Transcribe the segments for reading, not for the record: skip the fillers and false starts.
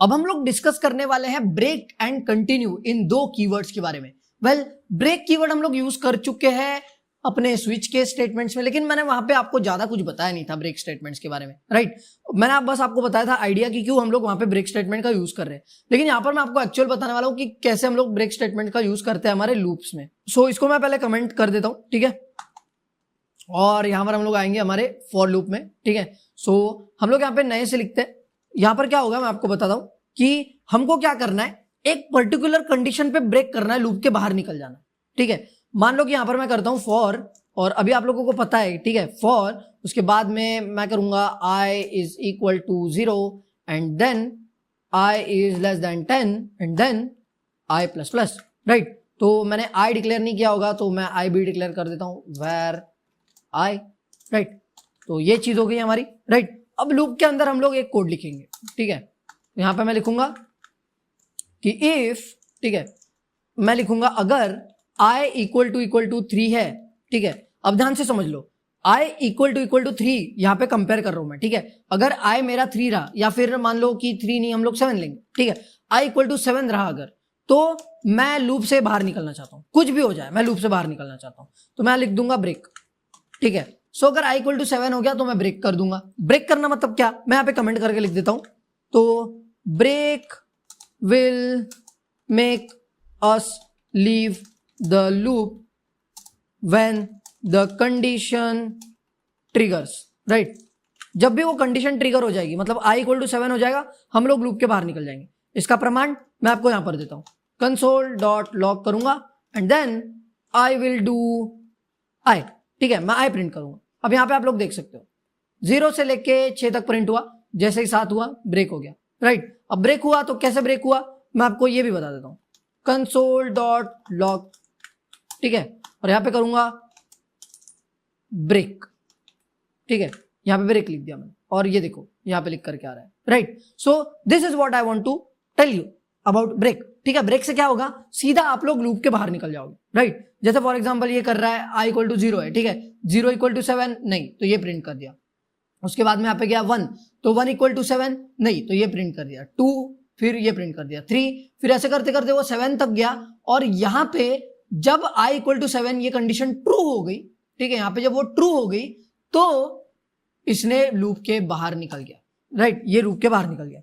अब हम लोग डिस्कस करने वाले हैं ब्रेक एंड कंटिन्यू इन दो कीवर्ड्स के बारे में। वेल, ब्रेक कीवर्ड हम लोग यूज कर चुके हैं अपने स्विच के स्टेटमेंट्स में, लेकिन मैंने वहां पे आपको ज्यादा कुछ बताया नहीं था ब्रेक स्टेटमेंट्स के बारे में, राइट। मैंने बस आपको बताया था आइडिया कि क्यों हम लोग वहां पे ब्रेक स्टेटमेंट का यूज कर रहे हैं, लेकिन यहाँ पर मैं आपको एक्चुअल बताने वाला हूँ कि कैसे हम लोग ब्रेक स्टेटमेंट का यूज करते हैं हमारे लूप्स में। सो इसको मैं पहले कमेंट कर देता हूँ, ठीक है। और यहाँ पर हम लोग आएंगे हमारे फॉर लूप में, ठीक है। सो हम लोग यहाँ पे नए से लिखते हैं। यहाँ पर क्या होगा मैं आपको बताता हूँ कि हमको क्या करना है, एक पर्टिकुलर कंडीशन पे ब्रेक करना है, लूप के बाहर निकल जाना, ठीक है। मान लो कि यहाँ पर मैं करता हूँ फॉर, और अभी आप लोगों को पता है, ठीक है, फॉर, उसके बाद में मैं करूंगा i is equal to 0 and then i is less than 10 and then i plus plus, right. तो मैंने i डिक्लेयर नहीं किया होगा तो मैं i भी डिक्लेयर कर देता हूँ वेर i, राइट। तो ये चीज हो गई हमारी, राइट। अब लूप के अंदर हम लोग एक कोड लिखेंगे, ठीक है। यहां पे मैं लिखूंगा कि इफ, ठीक है, मैं लिखूंगा अगर i इक्वल टू 3 है, ठीक है। अब ध्यान से समझ लो, i इक्वल टू 3 यहां पे कंपेयर कर रहा हूं मैं, ठीक है। अगर i मेरा 3 रहा, या फिर मान लो कि 3 नहीं हम लोग 7 लेंगे, ठीक है। i इक्वल टू 7 रहा अगर, तो मैं लूप से बाहर निकलना चाहता हूं, कुछ भी हो जाए मैं लूप से बाहर निकलना चाहता हूं, तो मैं लिख दूंगा ब्रेक, ठीक है। सो अगर i इक्वल टू 7 हो गया तो मैं ब्रेक कर दूंगा। ब्रेक करना मतलब क्या, मैं यहाँ पे कमेंट करके लिख देता हूं, तो break will make us leave the loop when the condition triggers, right. जब भी वो कंडीशन ट्रिगर हो जाएगी, मतलब i इक्वल टू 7 हो जाएगा, हम लोग लूप के बाहर निकल जाएंगे। इसका प्रमाण मैं आपको यहां पर देता हूं, कंसोल डॉट लॉग करूंगा and then I will do i, ठीक है, मैं i प्रिंट करूंगा। अब यहां पे आप लोग देख सकते हो 0 से लेके 6 तक प्रिंट हुआ, जैसे ही 7 हुआ ब्रेक हो गया, राइट। अब ब्रेक हुआ तो कैसे ब्रेक हुआ मैं आपको ये भी बता देता हूं, कंसोल डॉट लॉग, ठीक है, और यहां पे करूंगा ब्रेक, ठीक है। यहां पे ब्रेक लिख दिया मैंने, और ये देखो यहां पे लिख करके आ रहा है, right. So this is what I want to tell you about break, ठीक है। ब्रेक से क्या होगा, सीधा आप लोग लूप के बाहर निकल जाओगे, राइट। जैसे फॉर एग्जांपल ये कर रहा है i इक्वल टू 0 है, ठीक है, 0 इक्वल टू 7 नहीं तो ये प्रिंट कर दिया। उसके बाद में यहाँ पे गया 1, तो 1 इक्वल टू 7 नहीं तो ये प्रिंट कर दिया। 2 फिर ये प्रिंट कर दिया। 3 फिर ऐसे करते करते वो 7 तक गया, और यहाँ पे जब i इक्वल टू 7 ये कंडीशन ट्रू हो गई, ठीक है, यहाँ पे जब वो ट्रू हो गई तो इसने लूप के बाहर निकल गया, राइट। ये लूप के बाहर निकल गया,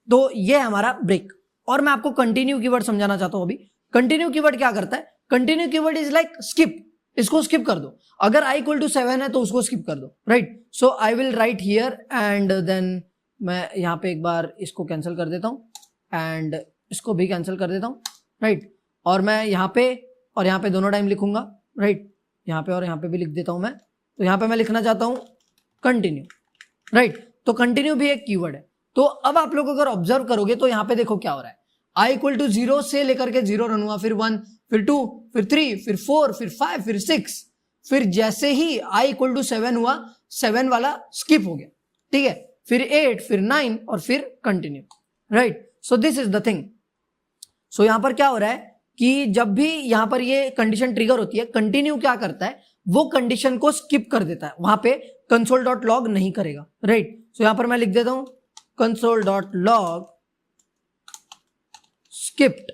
तो ये हमारा ब्रेक। और मैं आपको कंटिन्यू कीवर्ड समझाना चाहता हूं अभी। कंटिन्यू कीवर्ड क्या करता है, continue keyword is like skip, इसको स्किप कर दो। अगर i इक्वल टू 7 है तो उसको स्किप कर दो, right. So I will write here and then मैं यहाँ पे एक बार इसको कैंसिल कर देता हूं एंड इसको भी कैंसिल कर देता हूं, राइट। और मैं यहाँ पे और यहाँ पे दोनों टाइम लिखूंगा, राइट। यहाँ पे और यहाँ पे भी लिख देता हूं मैं। तो यहाँ पे मैं लिखना चाहता हूं कंटिन्यू, राइट। तो कंटिन्यू भी एक कीवर्ड है। तो अब आप लोग अगर ऑब्जर्व करोगे तो यहाँ पे देखो क्या हो रहा है, i इक्वल टू 0 से लेकर के 0 रन हुआ, फिर 1, फिर 2, फिर 3, फिर 4, फिर 5, फिर 6, फिर जैसे ही i इक्वल टू 7 हुआ 7 वाला स्किप हो गया, ठीक है, फिर 8, फिर 9 और फिर continue, right. So this is the thing. So यहां पर क्या हो रहा है कि जब भी यहां पर ये कंडीशन ट्रिगर होती है, कंटिन्यू क्या करता है, वो कंडीशन को स्किप कर देता है, वहां पे कंसोल डॉट लॉग नहीं करेगा, राइट। सो यहां पर मैं लिख देता हूं कंसोल डॉट लॉग स्किप्ड,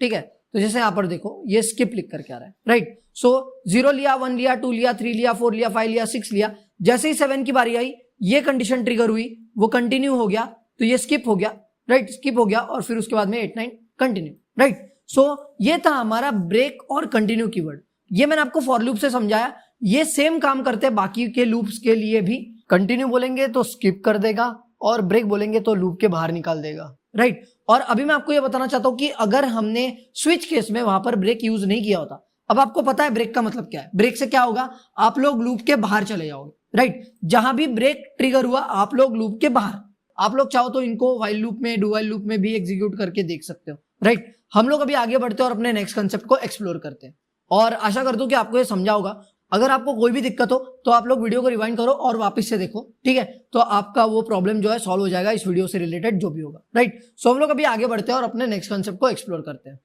ठीक है। तो जैसे यहां पर देखो ये स्किप लिख करके आ रहा है, राइट। सो 0 लिया, 1 लिया, 2 लिया, 3 लिया, 4 लिया, 5 लिया, 6 लिया, जैसे ही 7 की बारी आई ये कंडीशन ट्रिगर हुई, वो कंटिन्यू हो गया तो ये स्किप हो गया, राइट, स्किप हो गया, और फिर उसके बाद में 8, 9 कंटिन्यू, राइट। सो ये था हमारा ब्रेक और कंटिन्यू कीवर्ड। ये मैंने आपको फॉर लूप से समझाया, ये सेम काम करते हैं बाकी के लूप्स के लिए भी। कंटिन्यू बोलेंगे तो स्किप कर देगा, और ब्रेक बोलेंगे तो लूप के बाहर निकाल देगा, राइट। और अभी मैं आपको ये बताना चाहता हूं कि अगर हमने स्विच केस में वहां पर ब्रेक यूज नहीं किया होता, अब आपको पता है ब्रेक का मतलब क्या है। ब्रेक से क्या होगा, आप लोग लूप के बाहर चले जाओगे, राइट। जहां भी ब्रेक ट्रिगर हुआ आप लोग लूप के बाहर। आप लोग चाहो तो इनको व्हाइल लूप में, डू व्हाइल लूप में भी एग्जीक्यूट करके देख सकते हो, राइट। हम लोग अभी आगे बढ़ते हैं और अपने नेक्स्ट कंसेप्ट को एक्सप्लोर करते हैं, और आशा करता हूं कि आपको ये समझा होगा। अगर आपको कोई भी दिक्कत हो तो आप लोग वीडियो को रिवाइंड करो और वापस से देखो, ठीक है। तो आपका वो प्रॉब्लम जो है सॉल्व हो जाएगा इस वीडियो से रिलेटेड जो भी होगा, राइट। सो हम लोग अभी आगे बढ़ते हैं और अपने नेक्स्ट कंसेप्ट को एक्सप्लोर करते हैं।